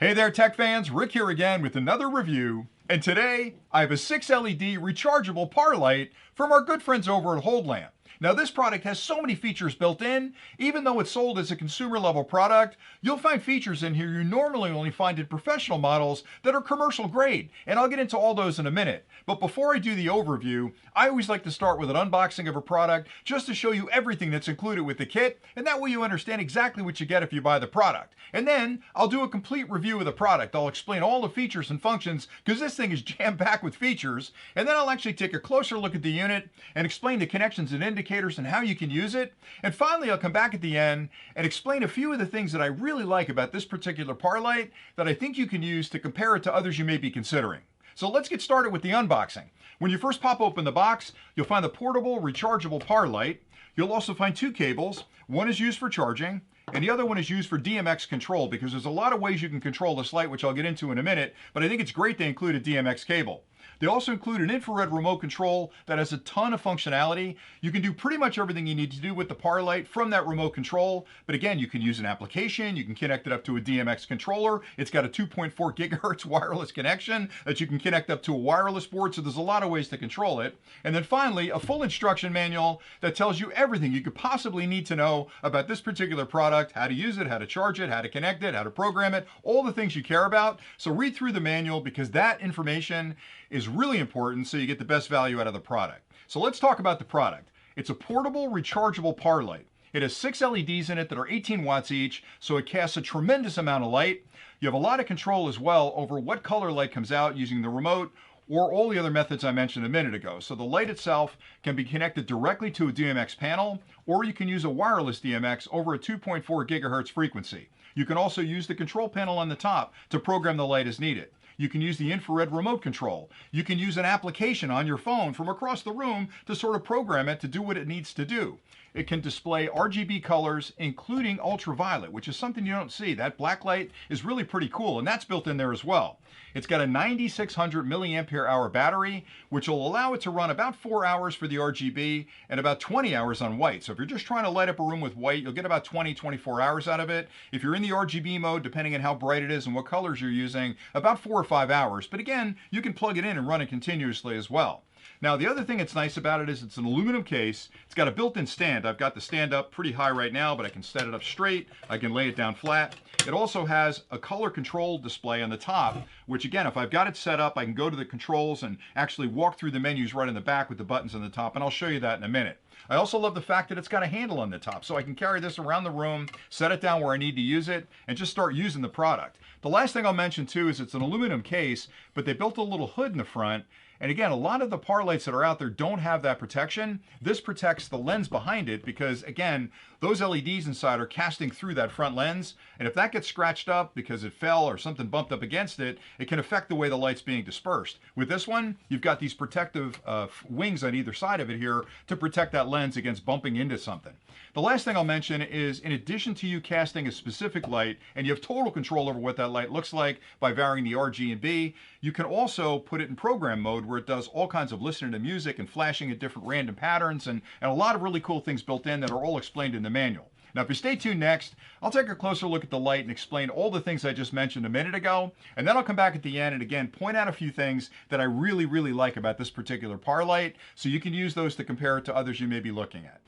Hey there tech fans, Rick here again with another review. And today I have a 6 LED rechargeable par light from our good friends over at Holdlamp. Now this product has so many features built in, even though it's sold as a consumer level product, you'll find features in here you normally only find in professional models that are commercial grade. And I'll get into all those in a minute. But before I do the overview, I always like to start with an unboxing of a product just to show you everything that's included with the kit, and that way you understand exactly what you get if you buy the product. And then I'll do a complete review of the product. I'll explain all the features and functions because this thing is jam-packed with features, and then I'll actually take a closer look at the unit and explain the connections and indicators and how you can use it. And finally, I'll come back at the end and explain a few of the things that I really like about this particular par light that I think you can use to compare it to others you may be considering. So let's get started with the unboxing. When you first pop open the box, you'll find the portable rechargeable par light. You'll also find two cables. One is used for charging, and the other one is used for DMX control, because there's a lot of ways you can control this light, which I'll get into in a minute, but I think it's great they include a DMX cable. They also include an infrared remote control that has a ton of functionality. You can do pretty much everything you need to do with the par light from that remote control. But again, you can use an application, you can connect it up to a DMX controller. It's got a 2.4 gigahertz wireless connection that you can connect up to a wireless board. So there's a lot of ways to control it. And then finally, a full instruction manual that tells you everything you could possibly need to know about this particular product, how to use it, how to charge it, how to connect it, how to program it, all the things you care about. So read through the manual because that information is really important so you get the best value out of the product. So let's talk about the product. It's a portable rechargeable par light. It has 6 LEDs in it that are 18 watts each, so it casts a tremendous amount of light. You have a lot of control as well over what color light comes out using the remote or all the other methods I mentioned a minute ago. So the light itself can be connected directly to a DMX panel, or you can use a wireless DMX over a 2.4 gigahertz frequency. You can also use the control panel on the top to program the light as needed. You can use the infrared remote control. You can use an application on your phone from across the room to sort of program it to do what it needs to do. It can display RGB colors, including ultraviolet, which is something you don't see. That black light is really pretty cool, and that's built in there as well. It's got a 9600 milliampere hour battery, which will allow it to run about 4 hours for the RGB and about 20 hours on white. So if you're just trying to light up a room with white, you'll get about 24 hours out of it. If you're in the RGB mode, depending on how bright it is and what colors you're using, about 4 or 5 hours. But again, you can plug it in and run it continuously as well. Now, the other thing that's nice about it is it's an aluminum case. It's got a built-in stand. I've got the stand up pretty high right now, but I can set it up straight. I can lay it down flat. It also has a color control display on the top, which again, if I've got it set up, I can go to the controls and actually walk through the menus right in the back with the buttons on the top, and I'll show you that in a minute. I also love the fact that it's got a handle on the top, so I can carry this around the room, set it down where I need to use it, and just start using the product. The last thing I'll mention too is it's an aluminum case, but they built a little hood in the front. And again, a lot of the par lights that are out there don't have that protection. This protects the lens behind it because, again, those LEDs inside are casting through that front lens. And if that gets scratched up because it fell or something bumped up against it, it can affect the way the light's being dispersed. With this one, you've got these protective wings on either side of it here to protect that lens against bumping into something. The last thing I'll mention is, in addition to you casting a specific light, and you have total control over what that light looks like by varying the RGB, you can also put it in program mode where it does all kinds of listening to music and flashing at different random patterns and a lot of really cool things built in that are all explained in the manual. Now, if you stay tuned next, I'll take a closer look at the light and explain all the things I just mentioned a minute ago, and then I'll come back at the end and again point out a few things that I really, really like about this particular par light, so you can use those to compare it to others you may be looking at.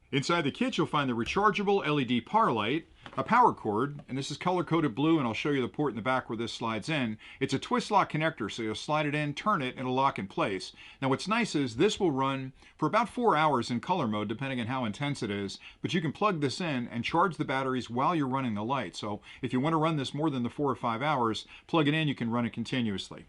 Inside the kit, you'll find the rechargeable LED par light, a power cord, and this is color-coded blue, and I'll show you the port in the back where this slides in. It's a twist lock connector, so you'll slide it in, turn it, and it'll lock in place. Now what's nice is this will run for about 4 hours in color mode, depending on how intense it is, but you can plug this in and charge the batteries while you're running the light. So if you want to run this more than the 4 or 5 hours, plug it in, you can run it continuously.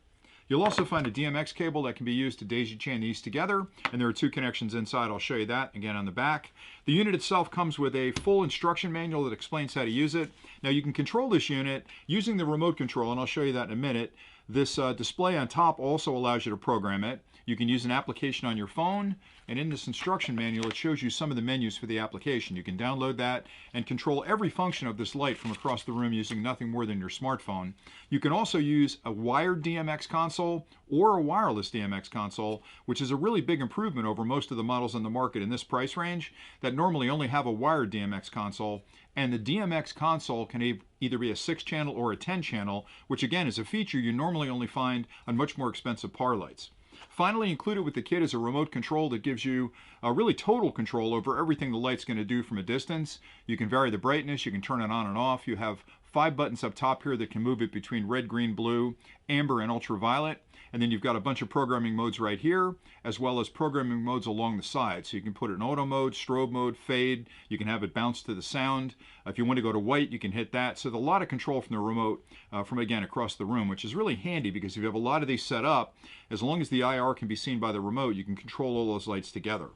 You'll also find a DMX cable that can be used to daisy chain these together, and there are 2 connections inside. I'll show you that again on the back. The unit itself comes with a full instruction manual that explains how to use it. Now you can control this unit using the remote control, and I'll show you that in a minute. This display on top also allows you to program it. You can use an application on your phone, and in this instruction manual it shows you some of the menus for the application. You can download that and control every function of this light from across the room using nothing more than your smartphone. You can also use a wired DMX console or a wireless DMX console, which is a really big improvement over most of the models on the market in this price range that normally only have a wired DMX console. And the DMX console can either be a 6-channel or a 10-channel, which again is a feature you normally only find on much more expensive par lights. Finally, included with the kit is a remote control that gives you really total control over everything the light's going to do from a distance. You can vary the brightness, you can turn it on and off. You have 5 buttons up top here that can move it between red, green, blue, amber, and ultraviolet. And then you've got a bunch of programming modes right here, as well as programming modes along the side. So you can put it in auto mode, strobe mode, fade. You can have it bounce to the sound. If you want to go to white, you can hit that. So there's a lot of control from the remote from, again, across the room, which is really handy because if you have a lot of these set up, as long as the IR can be seen by the remote, you can control all those lights together.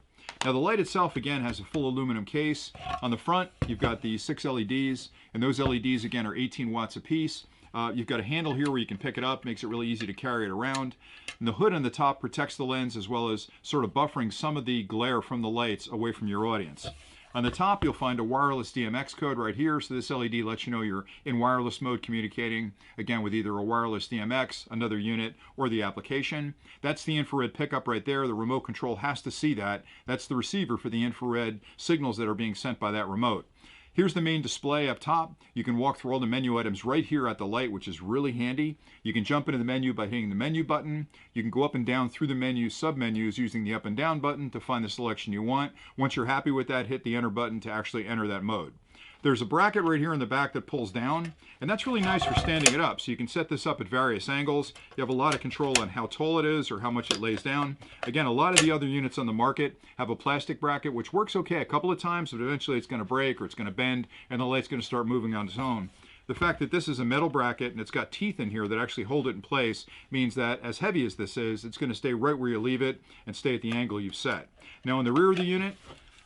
Now the light itself, again, has a full aluminum case. On the front, you've got the 6 LEDs, and those LEDs, again, are 18 watts apiece. You've got a handle here where you can pick it up, makes it really easy to carry it around. And the hood on the top protects the lens as well as sort of buffering some of the glare from the lights away from your audience. On the top, you'll find a wireless DMX code right here. So this LED lets you know you're in wireless mode communicating, again, with either a wireless DMX, another unit, or the application. That's the infrared pickup right there. The remote control has to see that. That's the receiver for the infrared signals that are being sent by that remote. Here's the main display up top. You can walk through all the menu items right here at the light, which is really handy. You can jump into the menu by hitting the menu button. You can go up and down through the menu submenus using the up and down button to find the selection you want. Once you're happy with that, hit the enter button to actually enter that mode. There's a bracket right here in the back that pulls down, and that's really nice for standing it up. So you can set this up at various angles. You have a lot of control on how tall it is or how much it lays down. Again, a lot of the other units on the market have a plastic bracket, which works okay a couple of times, but eventually it's going to break or it's going to bend, and the light's going to start moving on its own. The fact that this is a metal bracket and it's got teeth in here that actually hold it in place means that as heavy as this is, it's going to stay right where you leave it and stay at the angle you've set. Now in the rear of the unit,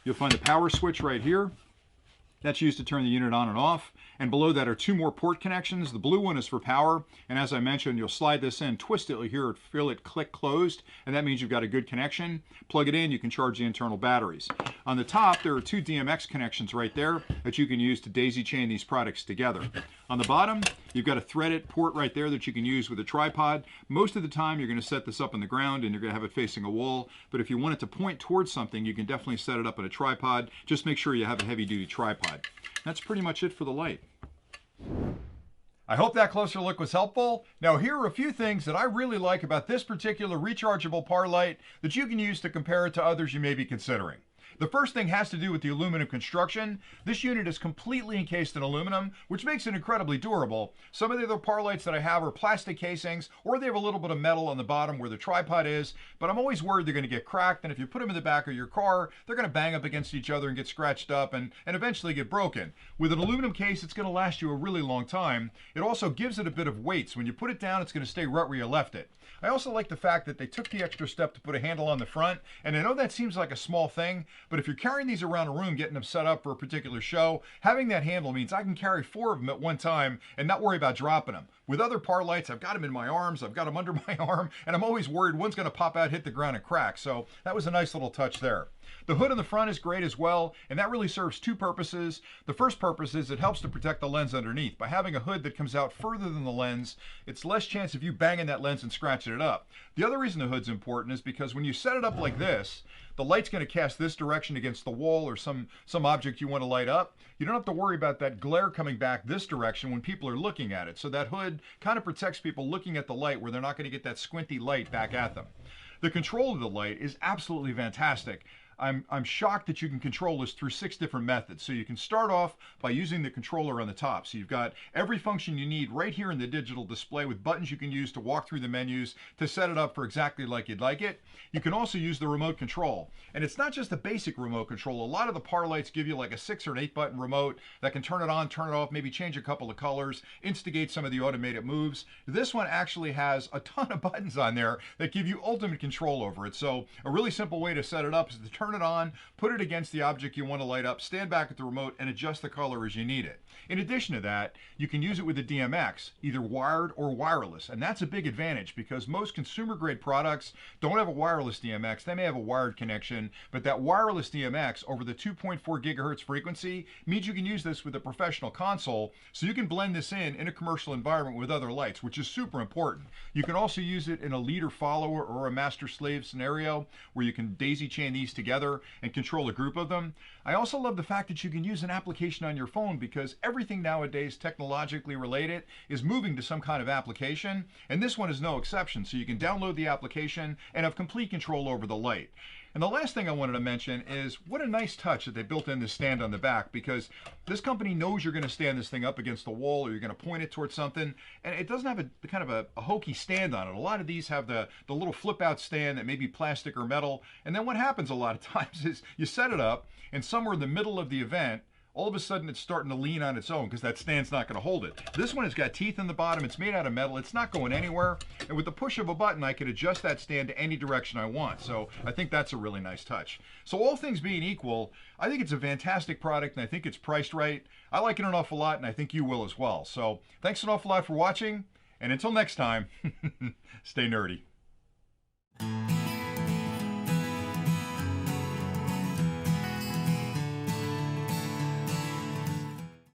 you'll find the power switch right here. That's used to turn the unit on and off. And below that are 2 more port connections. The blue one is for power. And as I mentioned, you'll slide this in, twist it, you'll hear it, feel it click closed. And that means you've got a good connection. Plug it in, you can charge the internal batteries. On the top, there are 2 DMX connections right there that you can use to daisy chain these products together. On the bottom, you've got a threaded port right there that you can use with a tripod. Most of the time, you're going to set this up on the ground and you're going to have it facing a wall. But if you want it to point towards something, you can definitely set it up on a tripod. Just make sure you have a heavy-duty tripod. That's pretty much it for the light. I hope that closer look was helpful. Now here are a few things that I really like about this particular rechargeable par light that you can use to compare it to others you may be considering. The first thing has to do with the aluminum construction. This unit is completely encased in aluminum, which makes it incredibly durable. Some of the other par lights that I have are plastic casings, or they have a little bit of metal on the bottom where the tripod is, but I'm always worried they're going to get cracked, and if you put them in the back of your car, they're going to bang up against each other and get scratched up and eventually get broken. With an aluminum case, it's going to last you a really long time. It also gives it a bit of weight, so when you put it down, it's going to stay right where you left it. I also like the fact that they took the extra step to put a handle on the front, and I know that seems like a small thing, but if you're carrying these around a room, getting them set up for a particular show, having that handle means I can carry 4 of them at one time and not worry about dropping them. With other par lights, I've got them in my arms, I've got them under my arm, and I'm always worried one's going to pop out, hit the ground, and crack. So that was a nice little touch there. The hood on the front is great as well, and that really serves 2 purposes. The first purpose is it helps to protect the lens underneath. By having a hood that comes out further than the lens, it's less chance of you banging that lens and scratching it up. The other reason the hood's important is because when you set it up like this, the light's going to cast this direction against the wall or some object you want to light up. You don't have to worry about that glare coming back this direction when people are looking at it. So that hood kind of protects people looking at the light where they're not going to get that squinty light back at them. The control of the light is absolutely fantastic. I'm shocked that you can control this through 6 different methods. So you can start off by using the controller on the top. So you've got every function you need right here in the digital display with buttons you can use to walk through the menus to set it up for exactly like you'd like it. You can also use the remote control. And it's not just a basic remote control. A lot of the par lights give you like a 6 or an 8 button remote that can turn it on, turn it off, maybe change a couple of colors, instigate some of the automated moves. This one actually has a ton of buttons on there that give you ultimate control over it. So a really simple way to set it up is to turn turn it on, put it against the object you want to light up, stand back at the remote, and adjust the color as you need it. In addition to that, you can use it with the DMX, either wired or wireless, and that's a big advantage because most consumer-grade products don't have a wireless DMX. They may have a wired connection, but that wireless DMX over the 2.4 gigahertz frequency means you can use this with a professional console, so you can blend this in a commercial environment with other lights, which is super important. You can also use it in a leader-follower or a master-slave scenario where you can daisy chain these together and control a group of them. I also love the fact that you can use an application on your phone because everything nowadays technologically related is moving to some kind of application, and this one is no exception. So you can download the application and have complete control over the light. And the last thing I wanted to mention is what a nice touch that they built in this stand on the back, because this company knows you're going to stand this thing up against the wall or you're going to point it towards something, and it doesn't have a kind of a hokey stand on it. A lot of these have the little flip out stand that may be plastic or metal, and then what happens a lot of times is you set it up and somewhere in the middle of the event, all of a sudden it's starting to lean on its own because that stand's not going to hold it. This one has got teeth in the bottom, it's made out of metal, it's not going anywhere, and with the push of a button I can adjust that stand to any direction I want. So I think that's a really nice touch. So all things being equal, I think it's a fantastic product and I think it's priced right. I like it an awful lot and I think you will as well. So thanks an awful lot for watching, and until next time, stay nerdy.